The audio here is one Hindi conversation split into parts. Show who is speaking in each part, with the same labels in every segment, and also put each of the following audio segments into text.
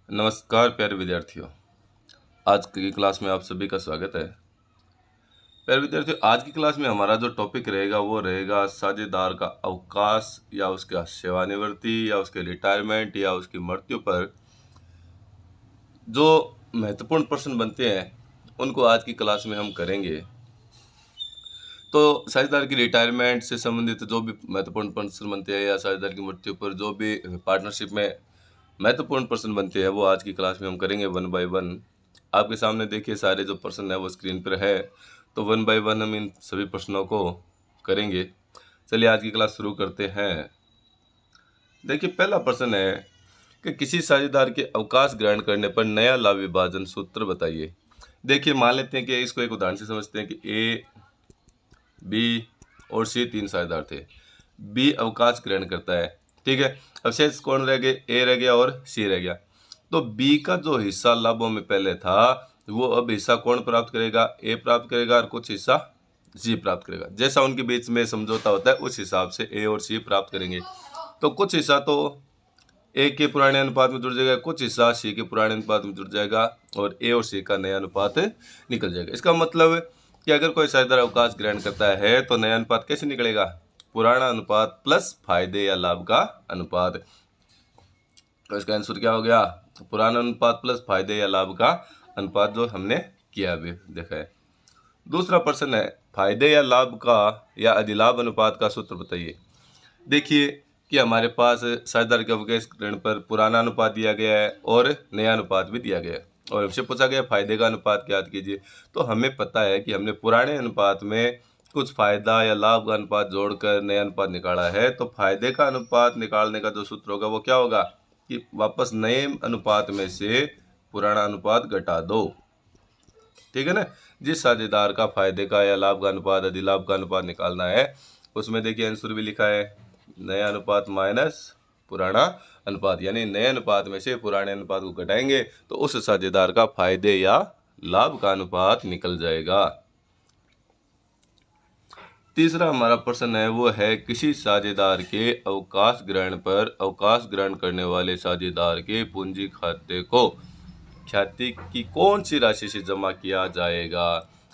Speaker 1: नमस्कार प्यारे विद्यार्थियों। आज की क्लास में आप सभी का स्वागत है। प्यारे विद्यार्थियों, आज की क्लास में हमारा जो टॉपिक रहेगा वो रहेगा साझेदार का अवकाश या उसका सेवानिवृत्ति या उसके रिटायरमेंट या उसकी मृत्यु पर जो महत्वपूर्ण प्रश्न बनते हैं उनको आज की क्लास में हम करेंगे। तो साझेदार की रिटायरमेंट से संबंधित जो भी महत्वपूर्ण प्रश्न बनते हैं या साझेदार की मृत्यु पर जो भी पार्टनरशिप में महत्वपूर्ण प्रश्न बनते हैं वो आज की क्लास में हम करेंगे वन बाय वन। आपके सामने देखिए सारे जो प्रश्न है वो स्क्रीन पर है, तो वन बाय वन हम इन सभी प्रश्नों को करेंगे। चलिए आज की क्लास शुरू करते हैं। देखिए पहला प्रश्न है कि किसी साझेदार के अवकाश ग्रहण करने पर नया लाभ विभाजन सूत्र बताइए। देखिए मान लेते हैं कि इसको एक उदाहरण से समझते हैं कि ए, बी और सी तीन साझेदार थे। बी अवकाश ग्रहण करता है, ठीक है। अब शेष कौन रह गए? ए रह गया और सी रह गया। तो बी का जो हिस्सा लाभों में पहले था वो अब हिस्सा कौन प्राप्त करेगा? ए प्राप्त करेगा और कुछ हिस्सा सी प्राप्त करेगा। जैसा उनके बीच में समझौता होता है उस हिसाब से ए और सी प्राप्त करेंगे। तो कुछ हिस्सा तो ए के पुराने अनुपात में जुड़ जाएगा, कुछ हिस्सा सी के पुराने अनुपात में जुड़ जाएगा और ए और सी का नया अनुपात निकल जाएगा। इसका मतलब कि अगर कोई साझेदार अवकाश ग्रहण करता है तो नया अनुपात कैसे निकलेगा? पुराना अनुपात प्लस फायदे या लाभ का अनुपात। तो इसका आंसर क्या हो गया? पुराना अनुपात प्लस फायदे या लाभ का अनुपात, जो हमने किया अभी देखा है। दूसरा प्रश्न है फायदे या लाभ का या अधिलाभ अनुपात का सूत्र बताइए। देखिए कि हमारे पास साझेदार के अवकाश ग्रहण पर पुराना अनुपात दिया गया है और नया अनुपात भी दिया गया है और हमसे पूछा गया फायदे का अनुपात ज्ञात कीजिए। तो हमें पता है कि हमने पुराने अनुपात में कुछ फायदा या लाभ का अनुपात जोड़कर नया अनुपात निकाला है। तो फायदे का अनुपात निकालने का जो सूत्र होगा वो क्या होगा कि वापस नए अनुपात में से पुराना अनुपात घटा दो, ठीक है ना। जिस साझेदार का फायदे का या लाभ का अनुपात अधिलाभ का अनुपात निकालना है उसमें देखिए आंसर भी लिखा है नया अनुपात माइनस पुराना अनुपात, यानी नए अनुपात में से पुराने अनुपात को घटाएंगे तो उस साझेदार का फायदे या लाभ का अनुपात निकल जाएगा। तीसरा हमारा प्रश्न है वो है किसी साझेदार के अवकाश ग्रहण पर अवकाश ग्रहण करने वाले साझेदार के पूंजी खाते को ख्याति की कौन सी राशि से जमा किया जाएगा।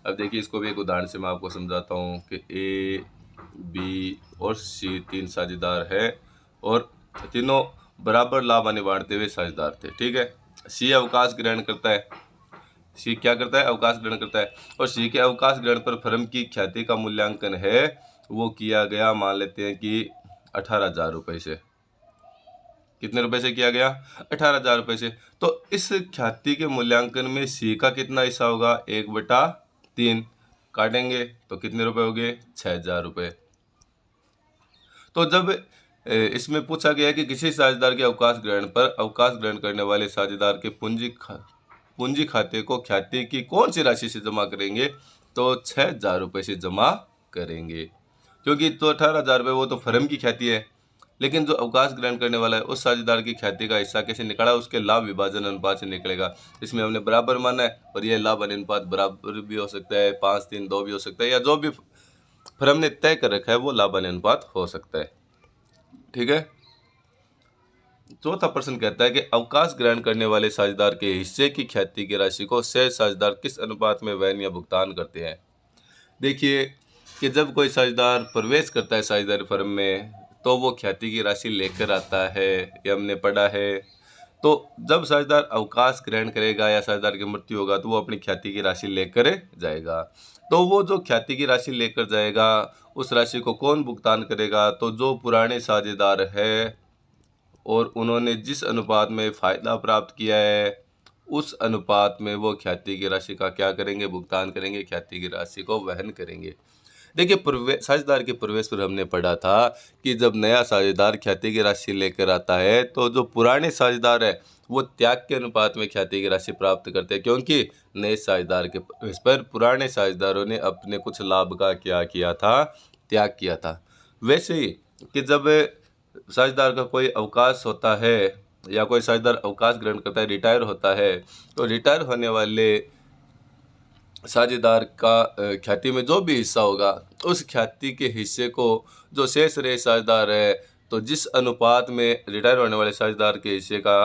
Speaker 1: अब देखिए इसको भी एक उदाहरण से मैं आपको समझाता हूँ कि ए, बी और सी तीन साझेदार है और तीनों बराबर लाभ हानि बांटते हुए साझेदार थे, ठीक है। सी अवकाश ग्रहण करता है, सी क्या करता है? अवकाश ग्रहण करता है और सी के अवकाश ग्रहण पर फर्म की ख्याति का मूल्यांकन है वो किया गया, मान लेते हैं कि 18,000 रुपये से। कितने रुपए से किया गया? 18,000 रुपये से। तो इस ख्याति के मूल्यांकन में सी का कितना हिस्सा होगा? 1/3 काटेंगे तो कितने रुपए हो गए? 6,000 रुपये। तो जब इसमें पूछा गया है कि किसी साझेदार के अवकाश ग्रहण पर अवकाश ग्रहण करने वाले साझेदार के पूंजी खाते को ख्याति की कौन सी राशि से जमा करेंगे, तो 6,000 रुपये से जमा करेंगे। क्योंकि तो 18,000 रुपये वो तो फर्म की ख्याति है, लेकिन जो अवकाश ग्रहण करने वाला है उस साझेदार की ख्याति का हिस्सा कैसे निकाला? उसके लाभ विभाजन अनुपात से निकलेगा। इसमें हमने बराबर माना है और यह लाभ अनुपात बराबर भी हो सकता है, 5-3-2 भी हो सकता है, या जो भी फर्म ने तय कर रखा है वो लाभ अनुपात हो सकता है, ठीक है। चौथा प्रश्न कहता है कि अवकाश ग्रहण करने वाले साझेदार के हिस्से की ख्याति की राशि को शेष साझेदार किस अनुपात में वहन या भुगतान करते हैं। देखिए कि जब कोई साझेदार प्रवेश करता है साझेदारी फर्म में तो वो ख्याति की राशि लेकर आता है, ये हमने पढ़ा है। तो जब साझेदार अवकाश ग्रहण करेगा या साझेदार की मृत्यु होगा तो वो अपनी ख्याति की राशि लेकर जाएगा। तो वो जो ख्याति की राशि लेकर जाएगा उस राशि को कौन भुगतान करेगा? तो जो पुराने साझेदार है और उन्होंने जिस अनुपात में फ़ायदा प्राप्त किया है उस अनुपात में वो ख्याति की राशि का क्या करेंगे? भुगतान करेंगे, ख्याति की राशि को वहन करेंगे। देखिए साझेदार के प्रवेश पर हमने पढ़ा था कि जब नया साझेदार ख्याति की राशि लेकर आता है तो जो पुराने साझेदार है वो त्याग के अनुपात में ख्याति की राशि प्राप्त करते हैं, क्योंकि नए साझेदार के प्रवेश पर पुराने साझेदारों ने अपने कुछ लाभ का क्या किया था? त्याग किया था। वैसे ही कि जब साझेदार का कोई अवकाश होता है या कोई साझेदार अवकाश ग्रहण करता है, रिटायर होता है, तो रिटायर होने वाले साझेदार का ख्याति में जो भी हिस्सा होगा उस ख्याति के हिस्से को जो शेष रहे साझेदार है, तो जिस अनुपात में रिटायर होने वाले साझेदार के हिस्से का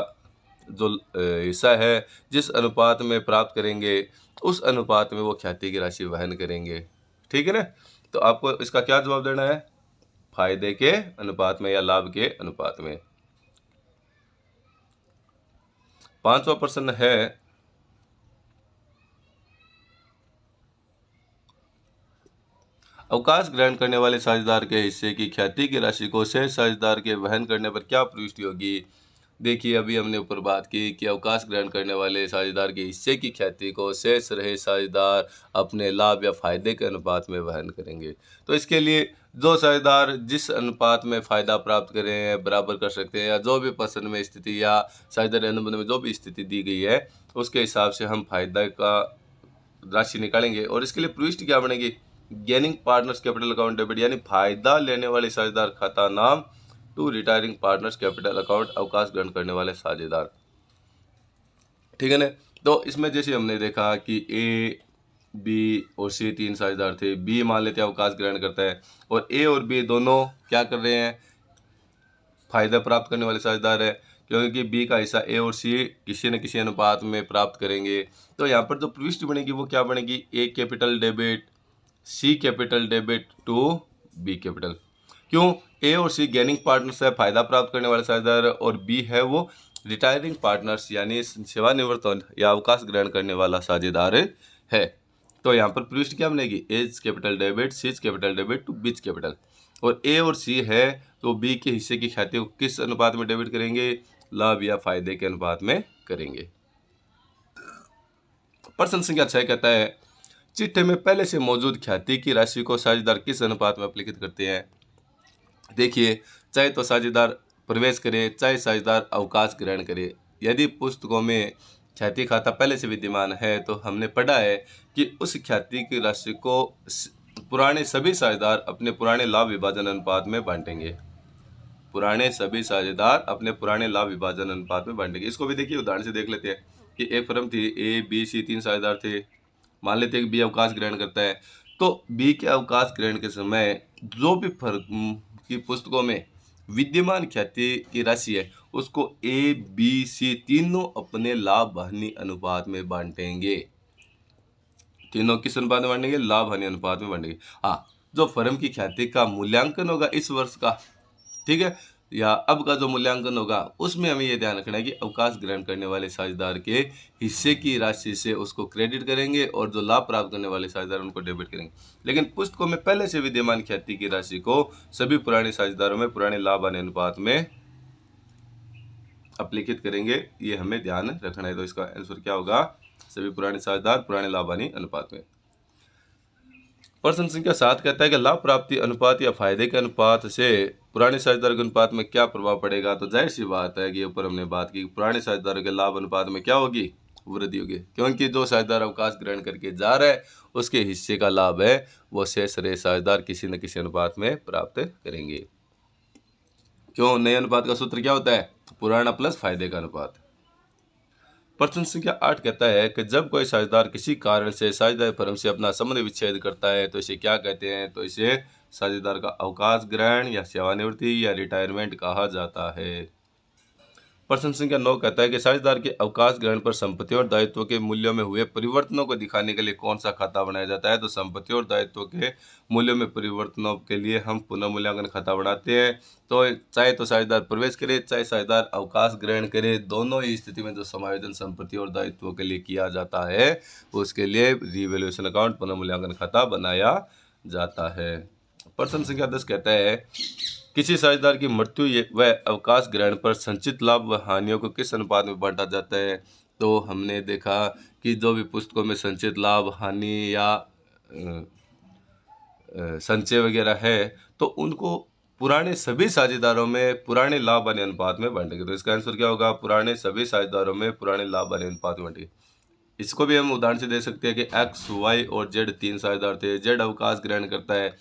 Speaker 1: जो हिस्सा है जिस अनुपात में प्राप्त करेंगे उस अनुपात में वो ख्याति की राशि वहन करेंगे। ठीक है ना। तो आपको इसका क्या जवाब देना है? फायदे के अनुपात में या लाभ के अनुपात में। 5वां प्रश्न है, अवकाश ग्रहण करने वाले साझेदार के हिस्से की ख्याति की राशि को शेष साझेदार के वहन करने पर क्या प्रविष्टि होगी? देखिए, अभी हमने ऊपर बात की कि अवकाश ग्रहण करने वाले साझेदार के हिस्से की ख्याति को शेष रहे साझेदार अपने लाभ या फायदे के अनुपात में वहन करेंगे। तो इसके लिए जो साझेदार जिस अनुपात में फ़ायदा प्राप्त करें हैं बराबर कर सकते हैं, या जो भी पसंद में स्थिति या साझेदारी अनुबंध में जो भी स्थिति दी गई है उसके हिसाब से हम फायदा का राशि निकालेंगे। और इसके लिए प्रविष्टि क्या बनेगी? Gaining partners capital account debit, यानी फायदा लेने वाले साझेदार खाता नाम to retiring partners capital account, अवकाश ग्रहण करने वाले साझेदार। ठीक है ना। तो इसमें जैसे हमने देखा कि ए, बी और सी 3 साझेदार थे। बी मान लेते हैं अवकाश ग्रहण करता है, और ए और बी दोनों क्या कर रहे हैं? फायदा प्राप्त करने वाले साझेदार है, क्योंकि बी का हिस्सा ए और सी किसी न किसी अनुपात में प्राप्त करेंगे। तो यहाँ पर जो प्रविष्टि बनेगी वो क्या बनेगी? A capital debit C capital debit to B capital. क्यों? ए और सी गेनिंग पार्टनर्स है, फायदा प्राप्त करने वाले साझेदार, और बी है वो रिटायरिंग पार्टनर्स यानी सेवानिवृत्त या अवकाश ग्रहण करने वाला साझेदार है। तो यहाँ पर प्रविष्टि क्या बनेगी? As capital debit C's capital debit to B's capital. और ए और सी है तो बी के हिस्से की ख्याति को किस अनुपात में डेबिट करेंगे? लाभ या फायदे के अनुपात में करेंगे। प्रश्न संख्या 6 कहता है, चिट्ठे में पहले से मौजूद ख्याति की राशि को साझेदार किस अनुपात में अपलिखित करते हैं? देखिए, चाहे तो साझेदार प्रवेश करे चाहे साझेदार अवकाश ग्रहण करे, यदि पुस्तकों में ख्याति खाता पहले से विद्यमान है तो हमने पढ़ा है कि उस ख्याति की राशि को पुराने सभी साझेदार अपने पुराने लाभ विभाजन अनुपात में बांटेंगे। पुराने सभी साझेदार अपने पुराने लाभ विभाजन अनुपात में बांटेंगे। इसको भी देखिए, उदाहरण से देख लेते हैं कि एक फर्म थी, ए बी सी 3 साझेदार थे। मान लेते हैं कि बी अवकाश ग्रहण करता है, तो बी के अवकाश ग्रहण के समय जो भी फर्म की पुस्तकों में विद्यमान ख्याति की राशि है उसको ए बी सी तीनों अपने लाभ हानि अनुपात में बांटेंगे। तीनों किस अनुपात में बांटेंगे? लाभ हानि अनुपात में बांटेंगे। हाँ, जो फर्म की ख्याति का मूल्यांकन होगा इस वर्ष का, ठीक है, या अब का जो मूल्यांकन होगा उसमें हमें ये ध्यान रखना है कि अवकाश ग्रहण करने वाले साझेदार के हिस्से की राशि से उसको क्रेडिट करेंगे और जो लाभ प्राप्त करने वाले साझेदार उनको डेबिट करेंगे। लेकिन पुस्तकों में पहले से विद्यमान ख्याति की राशि को सभी पुराने साझेदारों में पुराने लाभ हानि अनुपात में अपलिखित करेंगे, ये हमें ध्यान रखना है। तो इसका आंसर क्या होगा? सभी पुराने साझेदार पुराने लाभ हानि अनुपात में। प्रश्न संख्या 7 कहता है कि लाभ प्राप्ति अनुपात या फायदे के अनुपात से पुराने साझेदार के अनुपात में क्या प्रभाव पड़ेगा? तो जाहिर सी बात है कि ऊपर हमने बात की, पुराने साझेदारों के लाभ अनुपात में क्या होगी? वृद्धि होगी, क्योंकि जो साझेदार अवकाश ग्रहण करके जा रहा है उसके हिस्से का लाभ है वो शेष रहे साझेदार किसी न किसी अनुपात में प्राप्त करेंगे। क्यों? नए अनुपात का सूत्र क्या होता है? पुराना प्लस फायदे का अनुपात। प्रश्न संख्या 8 कहता है कि जब कोई साझेदार किसी कारण से साझेदारी फर्म से अपना संबंध विच्छेद करता है तो इसे क्या कहते हैं? तो इसे साझेदार का अवकाश ग्रहण या सेवानिवृत्ति या रिटायरमेंट कहा जाता है। प्रश्न संख्या 9 कहता है कि साझेदार के अवकाश ग्रहण पर संपत्तियों और दायित्वों के मूल्यों में हुए परिवर्तनों को दिखाने के लिए कौन सा खाता बनाया जाता है? तो संपत्तियों और दायित्वों के मूल्यों में परिवर्तनों के लिए हम पुनर्मूल्यांकन खाता बनाते हैं। तो चाहे तो साझेदार प्रवेश करे चाहे साझेदार अवकाश ग्रहण करे, दोनों ही स्थिति में जो समायोजन संपत्तियों और दायित्वों के लिए किया जाता है उसके लिए रिवैल्यूएशन अकाउंट पुनर्मूल्यांकन खाता बनाया जाता है। प्रश्न संख्या 10 कहता है किसी साझेदार की मृत्यु व अवकाश ग्रहण पर संचित लाभ व हानियों को किस अनुपात में बांटा जाता है? तो हमने देखा कि जो भी पुस्तकों में संचित लाभ हानि या संचय वगैरह है तो उनको पुराने सभी साझेदारों में पुराने लाभ हानि अनुपात में बांटेंगे। तो इसका आंसर क्या होगा? पुराने सभी साझेदारों में पुराने लाभ हानि अनुपात में बांटेंगे। इसको भी हम उदाहरण से दे सकते हैं कि एक्स वाई और जेड 3 साझेदार थे। जेड अवकाश ग्रहण करता है,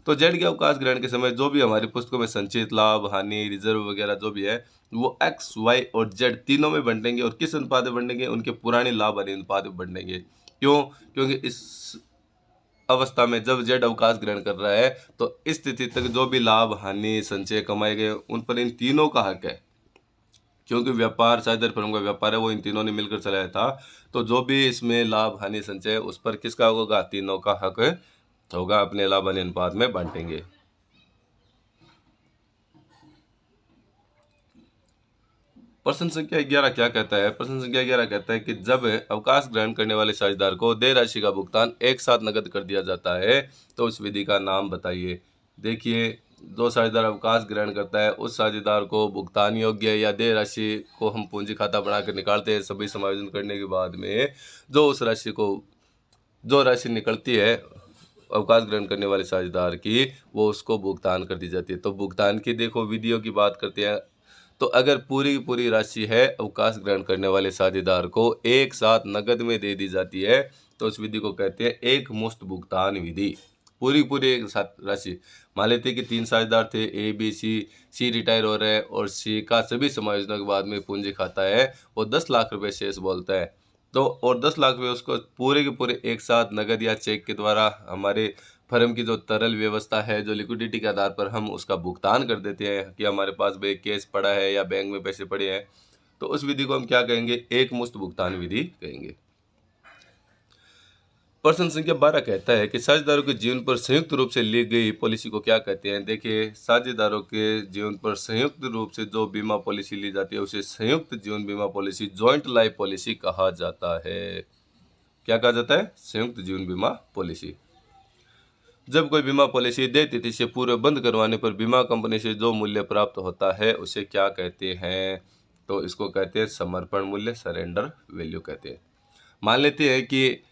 Speaker 1: तो जेड के अवकाश ग्रहण के समय जो भी हमारी पुस्तकों में संचित लाभ हानि रिजर्व वगैरह जो भी है वो एक्स वाई और जेड तीनों में बंटेंगे। और किस अनुपात में बंटेंगे? उनके पुराने लाभ हानि अनुपात में बंटेंगे। क्यों? क्योंकि इस अवस्था में जब जेड अवकाश ग्रहण कर रहा है तो इस स्थिति तक जो भी लाभ हानि संचय कमाए गए उन पर इन तीनों का हक है। क्योंकि व्यापार साझेदार फर्म का व्यापार है वो इन तीनों ने मिलकर चलाया था, तो जो भी इसमें लाभ हानि संचय उस पर किसका होगा, तीनों का हक होगा, अपने लाभ हानि अनुपात में बांटेंगे। प्रश्न संख्या 11 क्या कहता है? प्रश्न संख्या 11 कहता है कि जब अवकाश ग्रहण करने वाले साझेदार को देय राशि का भुगतान एक साथ नकद कर दिया जाता है तो उस विधि का नाम बताइए। देखिए, जो साझेदार अवकाश ग्रहण करता है उस साझेदार को भुगतान योग्य या देय राशि को हम पूंजी खाता बनाकर निकालते हैं। सभी समायोजन करने के बाद में जो राशि निकलती है अवकाश ग्रहण करने वाले साझेदार की, वो उसको भुगतान कर दी जाती है। तो भुगतान की देखो विधियों की बात करते हैं, तो अगर पूरी की पूरी राशि है अवकाश ग्रहण करने वाले साझेदार को एक साथ नकद में दे दी जाती है तो उस विधि को कहते हैं एक मुश्त भुगतान विधि। पूरी पूरी एक साथ राशि, मान लेते हैं कि 3 साझेदार थे, ए बी सी रिटायर हो रहा है और सी का सभी समायोजनों के बाद में पूंजी खाता है वो 10 लाख रुपए शेष बोलता है, तो और 10 लाख रुपए उसको पूरे के पूरे एक साथ नकद या चेक के द्वारा हमारे फर्म की जो तरल व्यवस्था है, जो लिक्विडिटी के आधार पर हम उसका भुगतान कर देते हैं कि हमारे पास बैंक कैश पड़ा है या बैंक में पैसे पड़े हैं, तो उस विधि को हम क्या कहेंगे, एक मुश्त भुगतान विधि कहेंगे। प्रश्न संख्या 12 कहता है कि साझेदारों के जीवन पर संयुक्त रूप से ली गई पॉलिसी को क्या कहते हैं? देखिए, साझेदारों के जीवन पर संयुक्त रूप से जो बीमा पॉलिसी ली जाती है उसे संयुक्त जीवन बीमा पॉलिसी, जॉइंट लाइफ पॉलिसी कहा जाता है। क्या कहा जाता है? संयुक्त जीवन बीमा पॉलिसी। जब कोई बीमा पॉलिसी देय तिथि से पूर्व बंद करवाने पर बीमा कंपनी से जो मूल्य प्राप्त होता है उसे क्या कहते हैं? तो इसको कहते हैं समर्पण मूल्य, सरेंडर वैल्यू कहते हैं। मान लेते हैं कि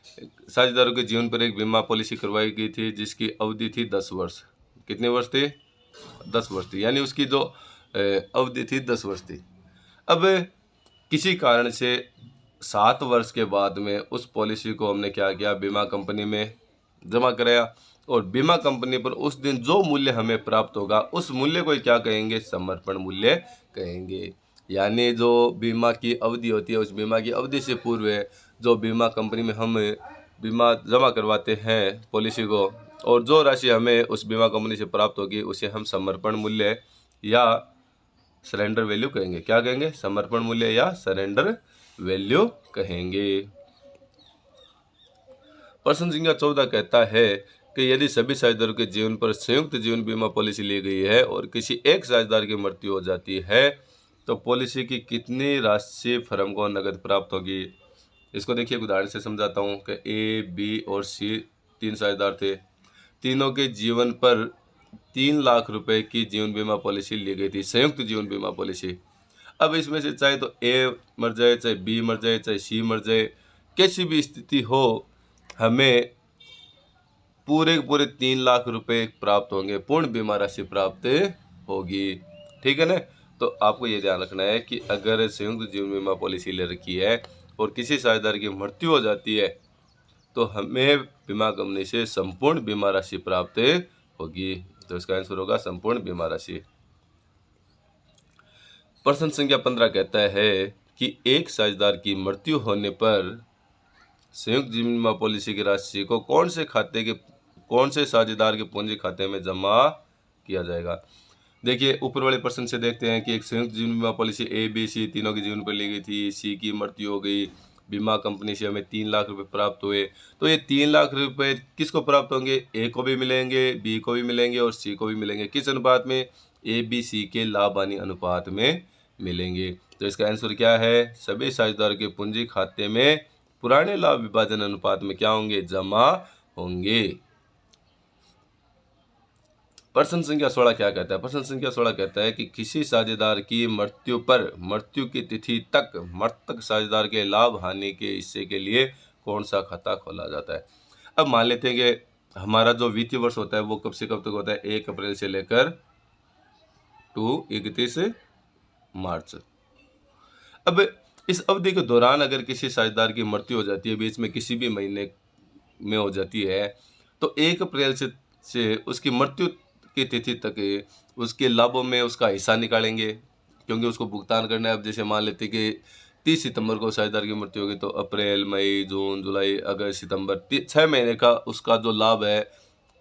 Speaker 1: साझेदारों के जीवन पर एक बीमा पॉलिसी करवाई गई थी जिसकी अवधि थी 10 वर्ष। कितने वर्ष थे? 10 वर्ष थी, यानी उसकी जो अवधि थी 10 वर्ष थी। अब किसी कारण से 7 वर्ष के बाद में उस पॉलिसी को हमने क्या किया, बीमा कंपनी में जमा कराया और बीमा कंपनी पर उस दिन जो मूल्य हमें प्राप्त होगा उस मूल्य को क्या कहेंगे, समर्पण मूल्य कहेंगे। यानी जो बीमा की अवधि होती है उस बीमा की अवधि से पूर्व जो बीमा कंपनी में हम बीमा जमा करवाते हैं पॉलिसी को, और जो राशि हमें उस बीमा कंपनी से प्राप्त होगी उसे हम समर्पण मूल्य या सरेंडर वैल्यू कहेंगे। क्या कहेंगे? समर्पण मूल्य या सरेंडर वैल्यू कहेंगे। प्रश्न संख्या 14 कहता है कि यदि सभी साझेदारों के जीवन पर संयुक्त जीवन बीमा पॉलिसी ली गई है और किसी एक साझेदार की मृत्यु हो जाती है तो पॉलिसी की कितनी राशि फर्म को नकद प्राप्त होगी? इसको देखिए, उदाहरण से समझाता हूँ कि ए, बी और सी 3 साझेदार थे। तीनों के जीवन पर 3 लाख रुपए की जीवन बीमा पॉलिसी ली गई थी, संयुक्त जीवन बीमा पॉलिसी। अब इसमें से चाहे तो ए मर जाए, चाहे बी मर जाए, चाहे सी मर जाए, कैसी भी स्थिति हो हमें पूरे 3 लाख रुपए प्राप्त होंगे, पूर्ण बीमा राशि प्राप्त होगी। ठीक है ना? तो आपको ये ध्यान रखना है कि अगर संयुक्त जीवन बीमा पॉलिसी ले रखी है और किसी साझेदार की मृत्यु हो जाती है तो हमें बीमा कंपनी से संपूर्ण बीमा राशि प्राप्त होगी। तो इसका आंसर होगा संपूर्ण बीमा राशि। प्रश्न संख्या 15 कहता है कि एक साझेदार की मृत्यु होने पर संयुक्त जीवन बीमा पॉलिसी की राशि को कौन से साझेदार के पूंजी खाते में जमा किया जाएगा? देखिए, ऊपर वाले प्रश्न से देखते हैं कि एक संयुक्त जीवन बीमा पॉलिसी ए, बी, सी तीनों के जीवन पर ली गई थी। सी की मृत्यु हो गई, बीमा कंपनी से हमें 3 लाख रुपए प्राप्त हुए, तो ये 3 लाख रुपए किसको प्राप्त होंगे? ए को भी मिलेंगे, बी को भी मिलेंगे और सी को भी मिलेंगे। किस अनुपात में? ए, बी, सी के लाभ हानि अनुपात में मिलेंगे। तो इसका आंसर क्या है? सभी साझेदार के पूंजी खाते में पुराने लाभ विभाजन अनुपात में क्या होंगे? जमा होंगे। प्रश्न संख्या 16 क्या कहता है? प्रश्न संख्या 16 कहता है कि किसी साझेदार की मृत्यु पर मृत्यु की तिथि तक मृतक साझेदार के लाभ हानि के हिस्से के लिए कौन सा खाता खोला जाता है? अब मान लेते हैं कि हमारा जो वित्तीय वर्ष होता है वो कब से कब तक होता है? 1 अप्रैल से लेकर 31 मार्च। अब इस अवधि के दौरान अगर किसी साझेदार की मृत्यु हो जाती है, बीच में किसी भी महीने में हो जाती है, तो 1 अप्रैल से उसकी मृत्यु की तिथि तक उसके लाभों में उसका हिस्सा निकालेंगे, क्योंकि उसको भुगतान करना है। अब जैसे मान लेते कि 30 सितंबर को साझेदार की मृत्यु होगी तो अप्रैल, मई, जून, जुलाई, अगस्त, सितंबर 6 महीने का उसका जो लाभ है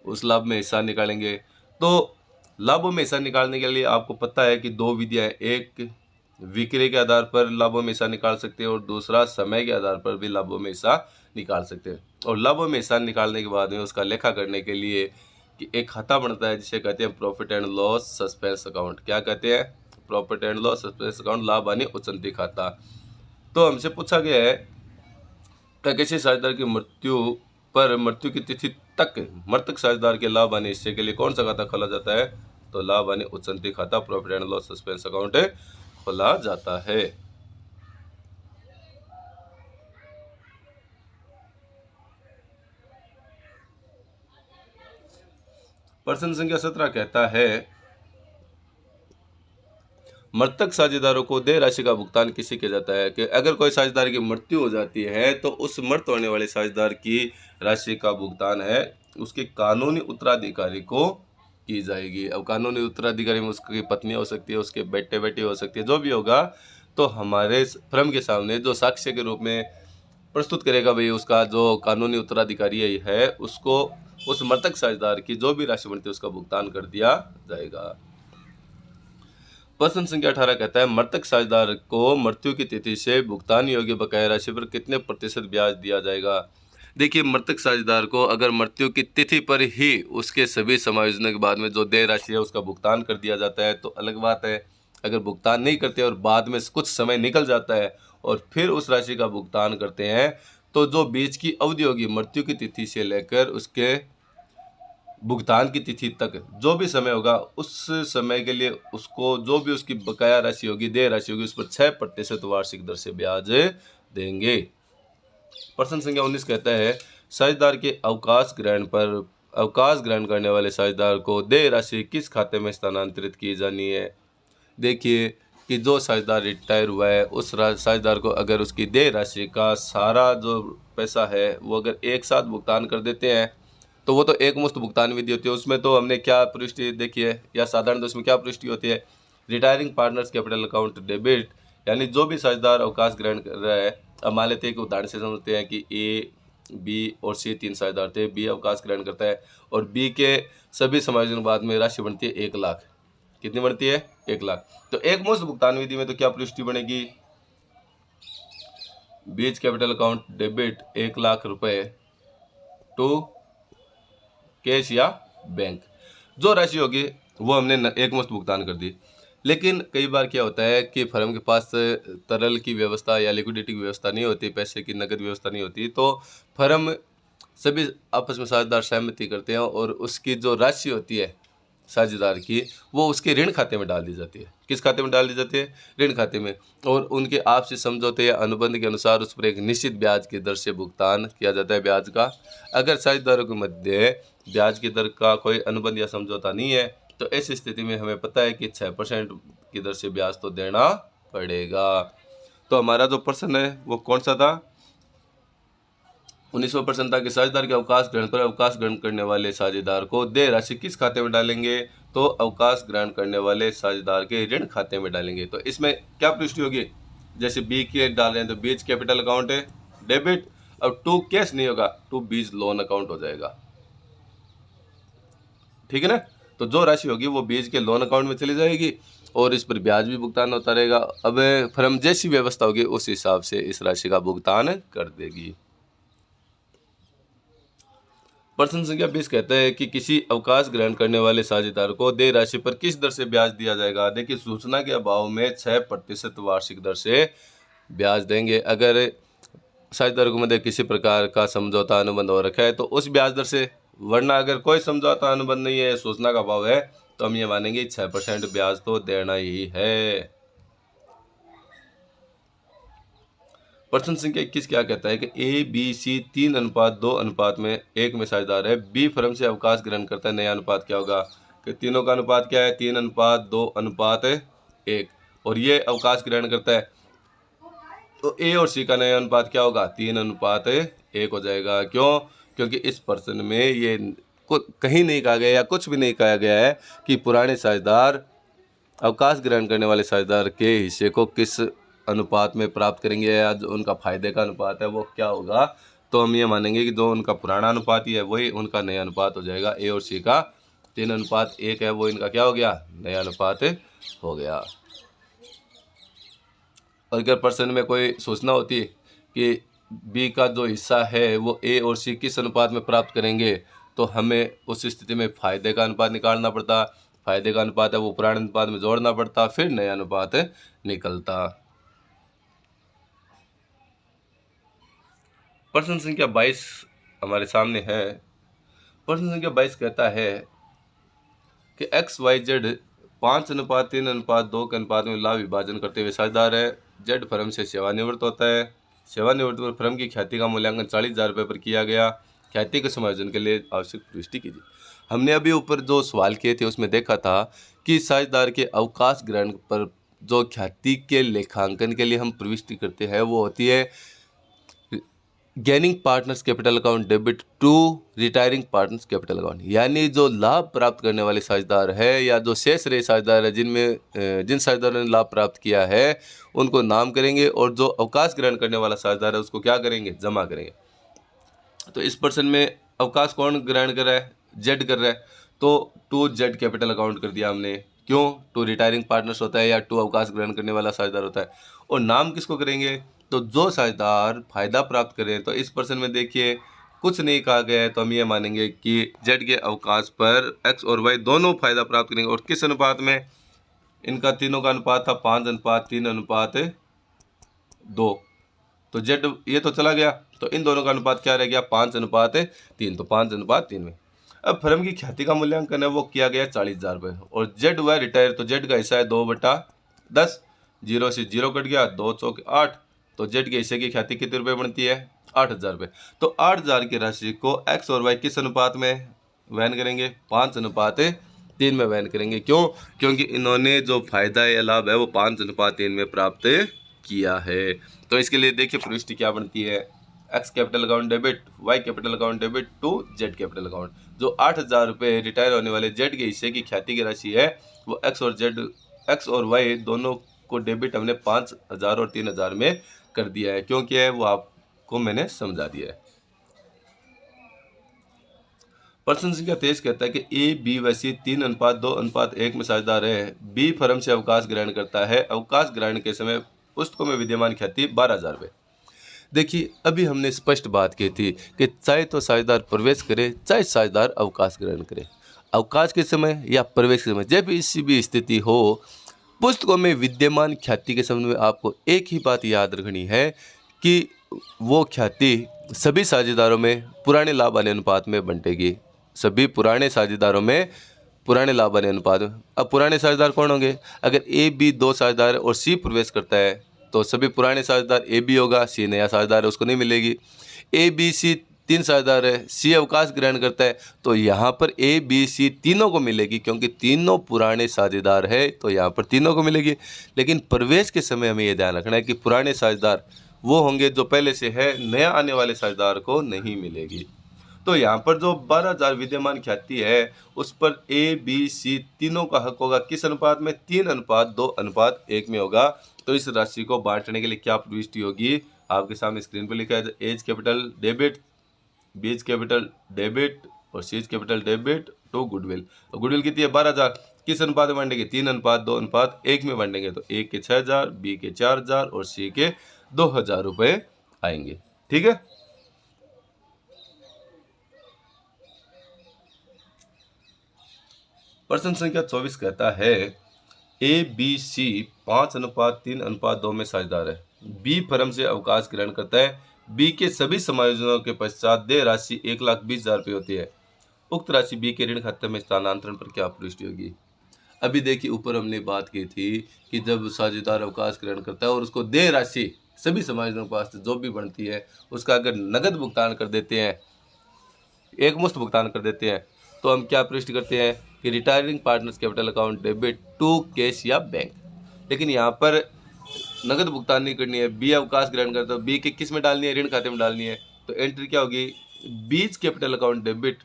Speaker 1: उस लाभ में हिस्सा निकालेंगे। तो लाभों में हिस्सा निकालने के लिए आपको पता है कि 2 विधियाँ हैं। एक विक्रय के आधार पर लाभों में हिस्सा निकाल सकते हैं और दूसरा समय के आधार पर भी लाभों में हिस्सा निकाल सकते हैं। और लाभों में हिस्सा निकालने के बाद में उसका लेखा करने के लिए कि एक खाता बनता है जिसे कहते हैं profit and loss suspense account. क्या कहते हैं? Profit and loss suspense account, लाभ हानि उच्चंती खाता। तो हमसे पूछा गया है कि किसी साझेदार की मृत्यु की तिथि तक मृतक साझेदार के लाभ हानि हिस्से के लिए कौन सा खाता खोला जाता है? तो लाभ हानि उच्चंती खाता, profit and loss suspense account खोला जाता है। प्रश्न संख्या 17 कहता है मृतक साझेदारों को देय राशि का भुगतान किसे किया जाता है? कि अगर कोई साझेदार की मृत्यु हो जाती है तो उस मृत होने वाले साझेदार की राशि का भुगतान है उसके कानूनी उत्तराधिकारी को की जाएगी। अब कानूनी उत्तराधिकारी में उसकी पत्नी हो सकती है, उसके बेटे बेटी हो सकती है, जो भी होगा तो हमारे फर्म के सामने जो साक्ष्य के रूप में प्रस्तुत करेगा भाई उसका जो कानूनी उत्तराधिकारी है उसको उस मृतक साझेदार की जो भी राशि बनती है उसका भुगतान कर दिया जाएगा। प्रश्न संख्या 18 कहता है मृतक साझेदार को मृत्यु की तिथि से भुगतान योग्य बकाया राशि पर कितने प्रतिशत ब्याज दिया जाएगा? देखिए, मृतक साझेदार को अगर मृत्यु की तिथि पर ही उसके सभी समायोजनों के बाद में जो देय राशि है उसका भुगतान कर दिया जाता है तो अलग बात है। अगर भुगतान नहीं करते और बाद में कुछ समय निकल जाता है और फिर उस राशि का भुगतान करते हैं तो जो बीच की अवधि होगी मृत्यु की तिथि से लेकर उसके भुगतान की तिथि तक जो भी समय होगा उस समय के लिए उसको जो भी उसकी बकाया राशि होगी, देय राशि होगी, उस पर 6% वार्षिक दर से ब्याज देंगे। प्रश्न संख्या 19 कहता है साझेदार के अवकाश ग्रहण करने वाले साझेदार को देय राशि किस खाते में स्थानांतरित की जानी है? देखिए कि जो साझेदार रिटायर हुआ है उस साझेदार को अगर उसकी देय राशि का सारा जो पैसा है वो अगर एक साथ भुगतान कर देते हैं तो वो तो एक मुश्त भुगतान विधि होती है। उसमें तो हमने क्या प्रविष्टि देखी है या साधारण तो उसमें क्या प्रविष्टि होती है? Retiring partners capital account debit, यानी जो भी साझेदार अवकाश ग्रहण कर रहा है, अब मान लेते हैं कि उदाहरण से समझते हैं कि ए, बी और सी 3 साझेदार थे। बी अवकाश ग्रहण करता है और बी के सभी समायोजन के बाद में राशि बनती है 1 लाख। कितनी बनती है? 1 लाख। तो एक मुश्त भुगतान विधि में तो क्या प्रविष्टि बनेगी? बीच कैपिटल अकाउंट डेबिट 1 लाख रुपए टू कैश या बैंक, जो राशि होगी वो हमने एक मुश्त भुगतान कर दी। लेकिन कई बार क्या होता है कि फर्म के पास तरल की व्यवस्था या लिक्विडिटी की व्यवस्था नहीं होती, पैसे की नकद व्यवस्था नहीं होती, तो फर्म सभी आपस में साझेदार सहमति करते हैं और उसकी जो राशि होती है साझेदार की वो उसके ऋण खाते में डाल दी जाती है। किस खाते में डाल दी जाती है? ऋण खाते में। और उनके आपसी समझौते या अनुबंध के अनुसार उस पर एक निश्चित ब्याज की दर से भुगतान किया जाता है ब्याज का। अगर साझेदारों के मध्य ब्याज की दर का कोई अनुबंध या समझौता नहीं है तो ऐसी स्थिति में हमें पता है कि 6% की दर से ब्याज तो देना पड़ेगा। तो हमारा जो प्रश्न है वो कौन सा था? 19वां प्रश्न था कि साझेदार के अवकाश ग्रहण पर अवकाश ग्रहण करने वाले साझेदार को देय राशि किस खाते में डालेंगे? तो अवकाश ग्रहण करने वाले साझेदार के ऋण खाते में डालेंगे। तो इसमें क्या प्रविष्टि होगी? जैसे बी के डाल रहे हैं तो बीच कैपिटल अकाउंट है डेबिट, अब टू कैश नहीं होगा, टू बीच लोन अकाउंट हो जाएगा। ठीक है ना? तो जो राशि होगी वो बीच के लोन अकाउंट में चली जाएगी और इस पर ब्याज भी भुगतान होता रहेगा। अब फर्म जैसी व्यवस्था होगी उस हिसाब से इस राशि का भुगतान कर देगी। प्रश्न संख्या 20 कहता है कि किसी अवकाश ग्रहण करने वाले साझेदार को देय राशि पर किस दर से ब्याज दिया जाएगा? देखिए, सूचना के अभाव में 6% वार्षिक दर से ब्याज देंगे। अगर साझेदारों के मध्य किसी प्रकार का समझौता अनुबंध हो रखा है तो उस ब्याज दर से, वरना अगर कोई समझौता अनुबंध नहीं है, सूचना का अभाव है, तो हम ये मानेंगे 6% ब्याज तो देना ही है। प्रश्न संख्या 21 क्या कहता है कि ए बी सी 3:2:1 में साझेदार है। बी फर्म से अवकाश ग्रहण करता है, नया अनुपात क्या होगा? कि तीनों का अनुपात क्या है? 3:2:1 और ये अवकाश ग्रहण करता है तो ए और सी का नया अनुपात क्या होगा? 3:1 हो जाएगा। क्यों? क्योंकि इस प्रश्न में ये कहीं नहीं कहा गया या कुछ भी नहीं कहा गया है कि पुराने साझेदार अवकाश ग्रहण करने वाले साझेदार के हिस्से को किस अनुपात में प्राप्त करेंगे या जो उनका फायदे का अनुपात है वो क्या होगा। तो हम ये मानेंगे कि जो उनका पुराना अनुपात ही है वही उनका नया अनुपात हो जाएगा। ए और सी का 3:1 है वो इनका क्या हो गया? नया अनुपात हो गया। और अगर पर्सन में कोई सूचना होती है कि बी का जो हिस्सा है वो ए और सी किस अनुपात में प्राप्त करेंगे, तो हमें उस स्थिति में फ़ायदे का अनुपात निकालना पड़ता। फ़ायदे का अनुपात है वो पुराने अनुपात में जोड़ना पड़ता, फिर नया अनुपात निकलता। प्रश्न संख्या 22 हमारे सामने है। प्रश्न संख्या 22 कहता है कि XYZ 5:3:2 के अनुपात में लाभ विभाजन करते हुए साझेदार है। जेड फर्म से सेवानिवृत्त होता है। सेवानिवृत्त पर फर्म की ख्याति का मूल्यांकन 40,000 रुपये पर किया गया। ख्याति के समायोजन के लिए आवश्यक प्रविष्टि कीजिए। हमने अभी ऊपर जो सवाल किए थे उसमें देखा था कि साझेदार के अवकाश ग्रहण पर जो ख्याति के लेखांकन के लिए हम प्रविष्टि करते हैं वो होती है gaining partners capital account debit to retiring partners capital account, यानी जो लाभ प्राप्त करने वाले साझेदार है या जो शेष रहे साझेदार है जिन साझेदारों ने लाभ प्राप्त किया है उनको नाम करेंगे, और जो अवकाश ग्रहण करने वाला साझेदार है उसको क्या करेंगे, जमा करेंगे। तो इस पर्सन में अवकाश कौन ग्रहण कर रहा है, जेड कर रहा है, तो टू जेड कैपिटल अकाउंट कर दिया हमने। क्यों, टू रिटायरिंग पार्टनर्स होता है या टू अवकाश ग्रहण करने वाला साझेदार होता है। और नाम किसको करेंगे, तो जो साझेदार फायदा प्राप्त करें। तो इस पर्सन में देखिए कुछ नहीं कहा गया है, तो हम ये मानेंगे कि जेड के अवकाश पर एक्स और वाई दोनों फायदा प्राप्त करेंगे। और किस अनुपात में, इनका तीनों का अनुपात था 5:3:2। तो जेड ये तो चला गया, तो इन दोनों का अनुपात क्या रह गया, 5:3। तो 5:3 में अब फर्म की ख्याति का मूल्यांकन है वो किया गया 40,000 रुपये। और जेड हुआ रिटायर, तो जेड का हिस्सा है 2/10। 0 से 0 कट गया, 2 चौके 8। तो जेड के हिस्से की ख्याति कितने रुपये बनती है, 8,000 रुपये। तो 8,000 की राशि को एक्स और वाई किस अनुपात में वहन करेंगे, 5:3 में वहन करेंगे। क्यों, क्योंकि इन्होंने जो फायदा या लाभ है वो 5:3 में प्राप्त किया है। तो इसके लिए देखिए प्रविष्टि क्या बनती है, X capital account debit Y capital account debit to Z capital account. जो 8,000 रुपये रिटायर होने वाले जेड के हिस्से की ख्याति की राशि है वो एक्स और वाई दोनों को डेबिट हमने 5,000 और 3,000 में कर दिया है। क्यों किया है वो आपको मैंने समझा दिया है। प्रश्न संख्या 23 कहता है कि ए बी व सी 3:2:1 में साझेदार है। बी फर्म से अवकाश ग्रहण करता है। अवकाश ग्रहण के समय पुस्तकों में विद्यमान ख्याति 12,000 रुपये। देखिए अभी हमने स्पष्ट बात की थी कि चाहे तो साझेदार प्रवेश करे चाहे साझेदार अवकाश ग्रहण करे, अवकाश के समय या प्रवेश के समय जब भी इसी भी स्थिति हो, पुस्तकों में विद्यमान ख्याति के संबंध में आपको एक ही बात याद रखनी है कि वो ख्याति सभी साझेदारों में पुराने लाभ वाले अनुपात में बंटेगी। सभी पुराने साझेदारों में पुराने लाभ वाले अनुपात में। अब पुराने साझेदार कौन होंगे, अगर ए बी 2 साझेदार और सी प्रवेश करता है तो सभी पुराने साझेदार ए बी होगा, सी नया साझेदार है उसको नहीं मिलेगी। ए बी सी 3 साझेदार है, सी अवकाश ग्रहण करता है तो यहाँ पर ए बी सी तीनों को मिलेगी, क्योंकि तीनों पुराने साझेदार है तो यहाँ पर तीनों को मिलेगी। लेकिन प्रवेश के समय हमें ये ध्यान रखना है कि पुराने साझेदार वो होंगे जो पहले से है, नया आने वाले साझेदार को नहीं मिलेगी। तो यहाँ पर जो 12,000 विद्यमान ख्याति है उस पर ए बी सी तीनों का हक होगा किस अनुपात में, 3:2:1 में होगा। तो इस राशि को बांटने के लिए क्या प्रविष्टि होगी, आपके सामने स्क्रीन पर लिखा है, A's capital debit, B's capital debit और C's capital debit to goodwill. और गुडविल कितनी है, 12,000। किस अनुपात में बांटेंगे, 3:2:1 में बांटेंगे। तो ए के 6,000, बी के 4,000 और सी के 2,000 रुपये आएंगे। ठीक है। प्रश्न संख्या 24 कहता है ए बी सी 5:3:2 में साझेदार है। बी फर्म से अवकाश ग्रहण करता है। बी के सभी समायोजनों के पश्चात देय राशि 1,20,000 रुपये होती है। उक्त राशि बी के ऋण खाते में स्थानांतरण पर क्या प्रविष्टि होगी। अभी देखिए ऊपर हमने बात की थी कि जब साझेदार अवकाश ग्रहण करता है और उसको देय राशि सभी समायोजनों के पास जो भी बनती है उसका अगर नगद भुगतान कर देते हैं, एक मुश्त भुगतान कर देते हैं, तो हम क्या प्रविष्ट करते हैं कि retiring partners capital account debit to cash या बैंक। लेकिन यहाँ पर नगद भुगतान नहीं करनी है, बी अवकाश ग्रहण करता है, बी के किस में डालनी है, ऋण खाते में डालनी है। तो एंट्री क्या होगी, B's capital account debit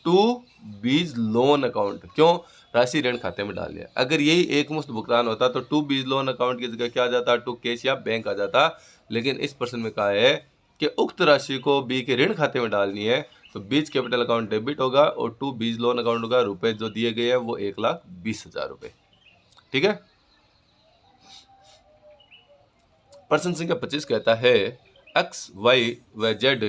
Speaker 1: to B's loan account. क्यों, राशि ऋण खाते में डाल दिया। अगर यही एक मुश्त भुगतान होता तो टू बीज लोन अकाउंट की जगह क्या आ जाता, टू कैश या बैंक आ जाता। लेकिन इस प्रश्न में कहा है कि उक्त राशि को बी के ऋण खाते में डालनी है, तो बीज कैपिटल अकाउंट डेबिट होगा और टू बीज लोन अकाउंट होगा। रुपए जो दिए गए हैं वो 1,20,000 रुपये। ठीक है। प्रश्न संख्या 25 कहता है एक्स वाई व जेड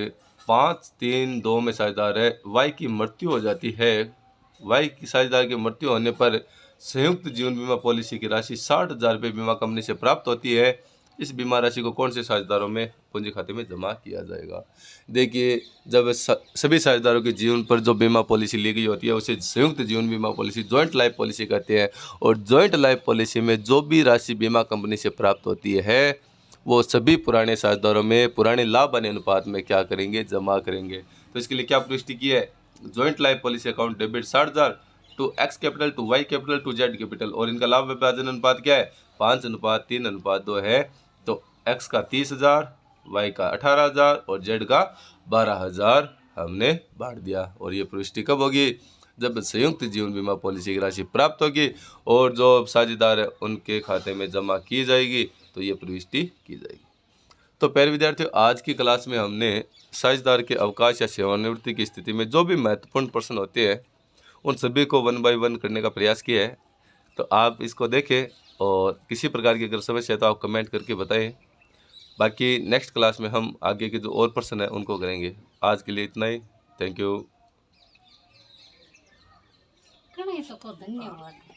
Speaker 1: 5, 3, 2 में साझेदार है। वाई की मृत्यु हो जाती है। वाई की साझेदार की मृत्यु होने पर संयुक्त जीवन बीमा पॉलिसी की राशि 60,000 रुपये बीमा कंपनी से प्राप्त होती है। इस बीमा राशि को कौन से साझेदारों में पूंजी खाते में जमा किया जाएगा? देखिए, जब सभी साझेदारों के जीवन पर जो बीमा पॉलिसी ली गई होती है उसे संयुक्त जीवन बीमा पॉलिसी, जॉइंट लाइफ पॉलिसी कहते हैं। और जॉइंट लाइफ पॉलिसी में जो भी राशि बीमा कंपनी से प्राप्त होती है वो सभी पुराने साझेदारों में पुराने लाभ आने अनुपात में क्या करेंगे? जमा करेंगे। तो इसके लिए क्या प्रविष्टि की है? Joint life policy account debit 60,000 to X capital to Y capital to Z capital. और इनका लाभ विभाजन अनुपात क्या है? 5:3:2 है। तो एक्स का 30,000, वाई का 18,000 और जेड का 12,000 हमने बांट दिया। और ये प्रविष्टि कब होगी? जब संयुक्त जीवन बीमा पॉलिसी की राशि प्राप्त होगी और जो साझेदार है उनके खाते में जमा की जाएगी, तो ये प्रविष्टि की जाएगी। तो प्यारे विद्यार्थियों, आज की क्लास में हमने साझेदार के अवकाश या सेवानिवृत्ति की स्थिति में जो भी महत्वपूर्ण प्रश्न होते हैं उन सभी को 1 बाय 1 करने का प्रयास किया है। तो आप इसको देखें और किसी प्रकार की अगर समस्या है तो आप कमेंट करके बताएं। बाकी नेक्स्ट क्लास में हम आगे के जो और प्रश्न हैं उनको करेंगे। आज के लिए इतना ही। Thank you.
Speaker 2: गणेश को धन्यवाद।